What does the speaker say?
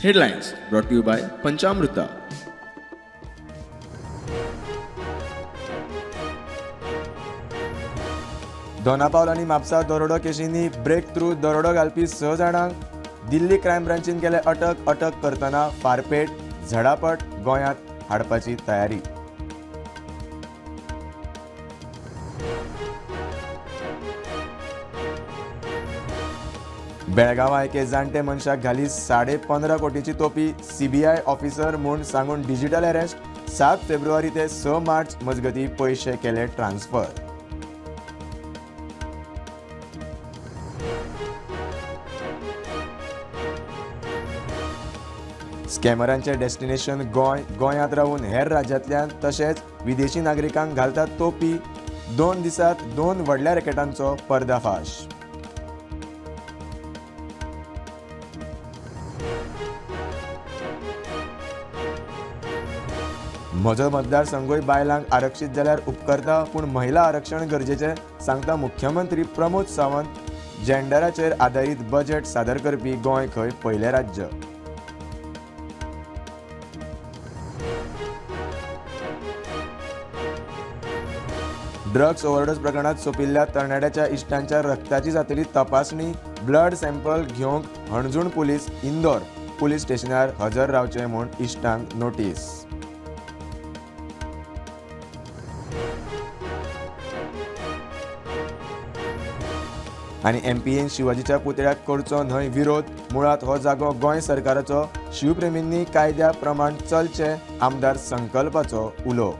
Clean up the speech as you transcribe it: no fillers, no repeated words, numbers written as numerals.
Headlines brought to you by Panchamrita. Dona Paula आनी Mapusa दरोडो केशींनी break through दरोडो घालपी 6 जाणांक दिल्ली क्रायम ब्रांचीन केले अटक करतना फारपेट झडापट गोंयांत हाडपाची तयारी. बेळगांवां एके जाणटे मनशाक घाली 15.5 कोटीची तोपी. सीबीआय ऑफिसर म्हूण सांगून डिजिटल अरेस्ट. 7 फेब्रुवारी ते 6 मार्च मजगतीं पयशे केले ट्रान्स्फर. स्कॅमरांचे डेस्टिनेशन गोंयांत रावून हेर राज्यांतल्यान तशेंच विदेशी नागरिकांक घालतात तोपी. 2 दिसांत 2 व्हडल्या रॅकेटांचो पर्दाफाश. म्हजो मतदारसंघूय बायलांक आरक्षीत जाल्यार उपकारता, पूण महिला आरक्षण गरजेचें सांगता मुख्यमंत्री प्रमोद सावंत. जेंडराचेर आदारीत बजेट सादर करपी गोंय खंय पयलें राज्य. ड्रग्स ओव्हरडोस प्रकरणात सोपिल्ल्या तरणाट्याच्या इश्टांच्या रक्ताची जातली तपासणी. ब्लड सॅम्पल घेवंक हणजूण पुलीस इंदोर पुलीस स्टेशनार हजर रावचे म्हूण इश्टांक नोटीस. आनी एमपीएन शिवाजीच्या पुतळ्याक करचो न्हय विरोध. मुळात हो जागो गोंय सरकाराचो. शिवप्रेमींनी कायद्या प्रमाण चलचे, आमदार संकल्पाचो उलो.